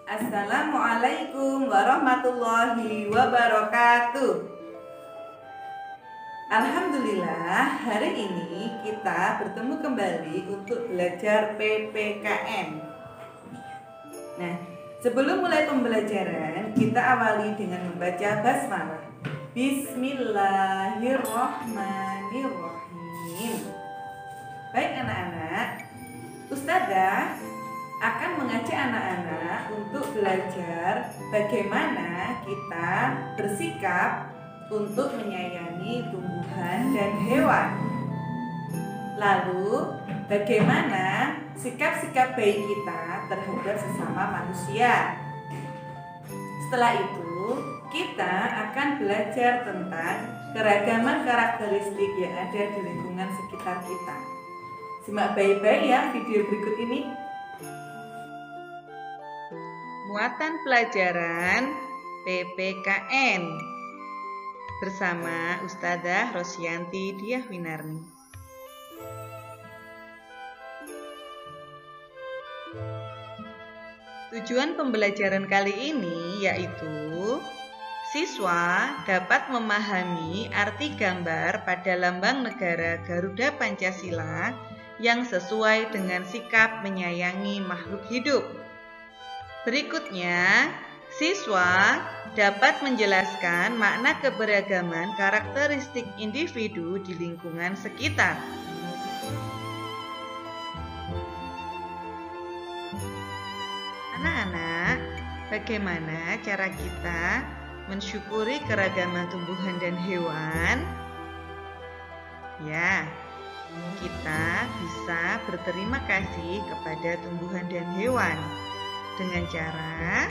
Assalamualaikum warahmatullahi wabarakatuh. Alhamdulillah, hari ini kita bertemu kembali untuk belajar PPKN. Nah, sebelum mulai pembelajaran, kita awali dengan membaca basmalah. Bismillahirrahmanirrahim. Baik anak-anak, Ustazah akan mengajak anak-anak untuk belajar bagaimana kita bersikap untuk menyayangi tumbuhan dan hewan. Lalu, bagaimana sikap-sikap baik kita terhadap sesama manusia. Setelah itu, kita akan belajar tentang keragaman karakteristik yang ada di lingkungan sekitar kita. Simak baik-baik ya video berikut ini. Muatan pelajaran PPKN bersama Ustazah Rosyanti Diahwinarni. Tujuan pembelajaran kali ini yaitu siswa dapat memahami arti gambar pada lambang negara Garuda Pancasila yang sesuai dengan sikap menyayangi makhluk hidup. Berikutnya, siswa dapat menjelaskan makna keberagaman karakteristik individu di lingkungan sekitar. Anak-anak, bagaimana cara kita mensyukuri keragaman tumbuhan dan hewan? Ya, kita bisa berterima kasih kepada tumbuhan dan hewan dengan cara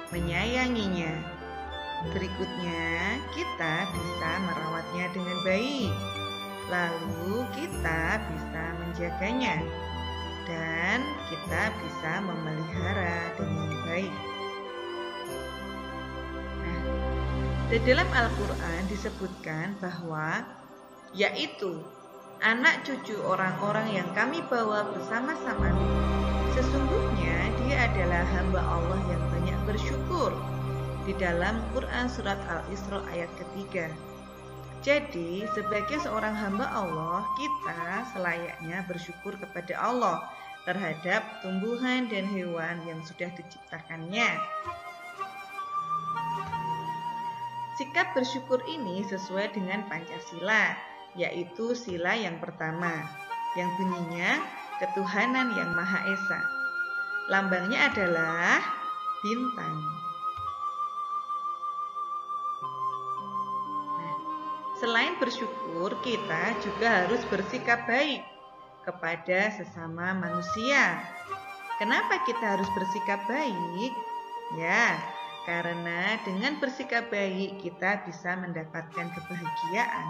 menyayanginya. Berikutnya, kita bisa merawatnya dengan baik. Lalu kita bisa menjaganya dan kita bisa memelihara dengan baik. Nah, di dalam Al-Quran disebutkan bahwa yaitu anak cucu orang-orang yang kami bawa bersama-sama. Sesungguhnya dia adalah hamba Allah yang banyak bersyukur di dalam Quran surat Al-Isra ayat ketiga. Jadi sebagai seorang hamba Allah, kita selayaknya bersyukur kepada Allah terhadap tumbuhan dan hewan yang sudah diciptakannya. Sikap bersyukur ini sesuai dengan Pancasila, yaitu sila yang pertama, yang bunyinya ketuhanan yang Maha Esa. Lambangnya adalah bintang. Nah, selain bersyukur, kita juga harus bersikap baik kepada sesama manusia. Kenapa kita harus bersikap baik? Ya, karena dengan bersikap baik kita bisa mendapatkan kebahagiaan.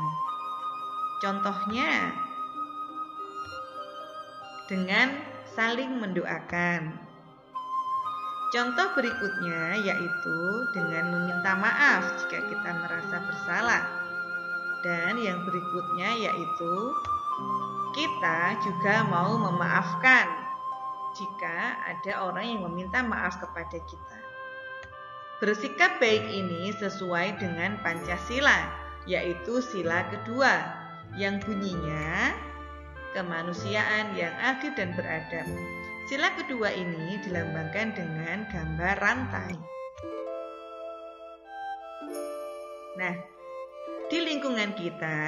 Contohnya, dengan saling mendoakan. Contoh berikutnya yaitu dengan meminta maaf jika kita merasa bersalah. Dan yang berikutnya yaitu kita juga mau memaafkan jika ada orang yang meminta maaf kepada kita. Bersikap baik ini sesuai dengan Pancasila, yaitu sila kedua yang bunyinya kemanusiaan yang adil dan beradab. Sila kedua ini dilambangkan dengan gambar rantai. Nah, di lingkungan kita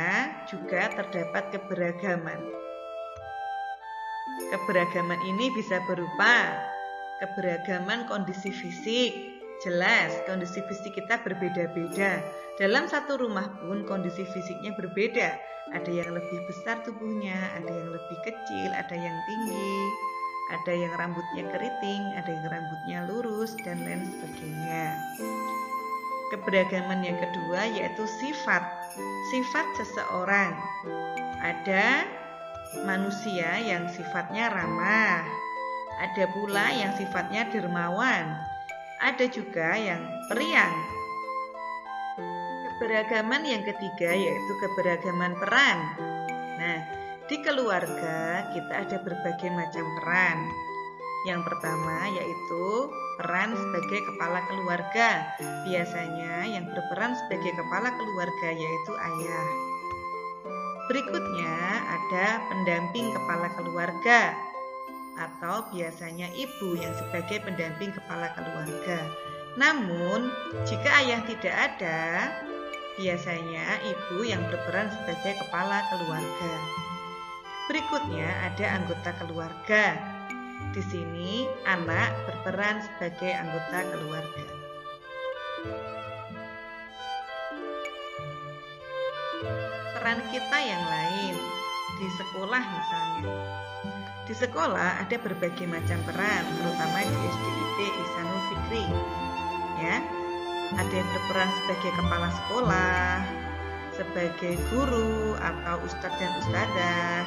juga terdapat keberagaman. Keberagaman ini bisa berupa keberagaman kondisi fisik. Jelas, kondisi fisik kita berbeda-beda. Dalam satu rumah pun kondisi fisiknya berbeda. Ada yang lebih besar tubuhnya, ada yang lebih kecil, ada yang tinggi, ada yang rambutnya keriting, ada yang rambutnya lurus, dan lain sebagainya. Keberagaman yang kedua yaitu sifat. Sifat seseorang. Ada manusia yang sifatnya ramah, ada pula yang sifatnya dermawan, ada juga yang periang. Keberagaman yang ketiga yaitu keberagaman peran. Nah, di keluarga kita ada berbagai macam peran. Yang pertama yaitu peran sebagai kepala keluarga. Biasanya yang berperan sebagai kepala keluarga yaitu ayah. Berikutnya ada pendamping kepala keluarga atau biasanya ibu yang sebagai pendamping kepala keluarga. Namun, jika ayah tidak ada, biasanya ibu yang berperan sebagai kepala keluarga. Berikutnya ada anggota keluarga. Di sini anak berperan sebagai anggota keluarga. Peran kita yang lain di sekolah misalnya. Di sekolah ada berbagai macam peran, terutama di SDIP Ihsanul Fikri. Ya, ada yang berperan sebagai kepala sekolah, sebagai guru atau ustadz dan ustadzah,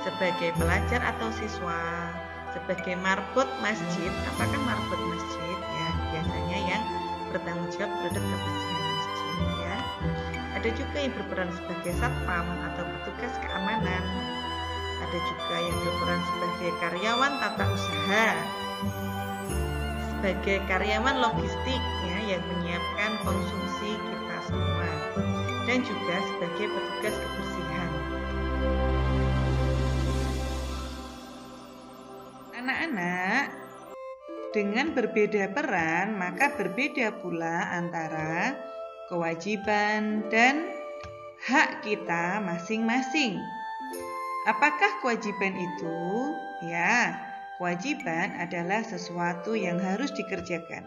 sebagai pelajar atau siswa, sebagai marbot masjid. Apakah marbot masjid? Ya, biasanya yang bertanggung jawab terhadap kebersihan masjid. Ya, ada juga yang berperan sebagai satpam atau petugas keamanan. Ada juga yang berperan sebagai karyawan tata usaha, sebagai karyawan logistik ya, yang menyiapkan konsumsi kita semua, dan juga sebagai petugas kebersihan. Anak-anak, dengan berbeda peran, maka berbeda pula antara kewajiban dan hak kita masing-masing. Apakah kewajiban itu? Ya, kewajiban adalah sesuatu yang harus dikerjakan.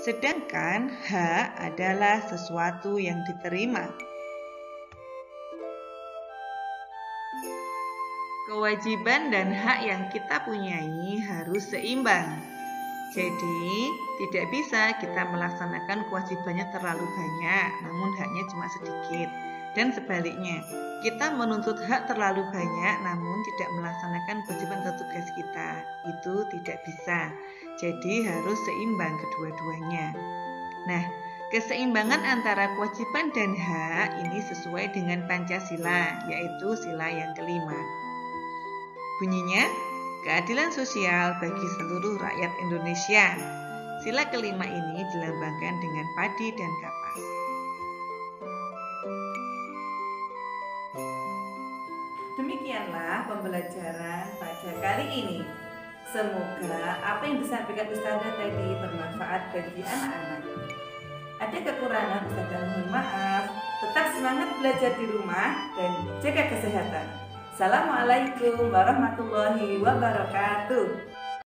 Sedangkan hak adalah sesuatu yang diterima. Kewajiban dan hak yang kita punyai harus seimbang. Jadi, tidak bisa kita melaksanakan kewajibannya terlalu banyak, namun haknya cuma sedikit. Dan sebaliknya, kita menuntut hak terlalu banyak namun tidak melaksanakan kewajiban atau tugas kita. Itu tidak bisa. Jadi harus seimbang kedua-duanya. Nah, keseimbangan antara kewajiban dan hak ini sesuai dengan Pancasila, yaitu sila yang kelima. Bunyinya, keadilan sosial bagi seluruh rakyat Indonesia. Sila kelima ini dilambangkan dengan padi dan kapas. Demikianlah pembelajaran pada kali ini. Semoga apa yang disampaikan Ustazah tadi bermanfaat bagi anak-anak. Ada kekurangan, Ustazah mohon maaf. Tetap semangat belajar di rumah dan jaga kesehatan. Assalamualaikum warahmatullahi wabarakatuh.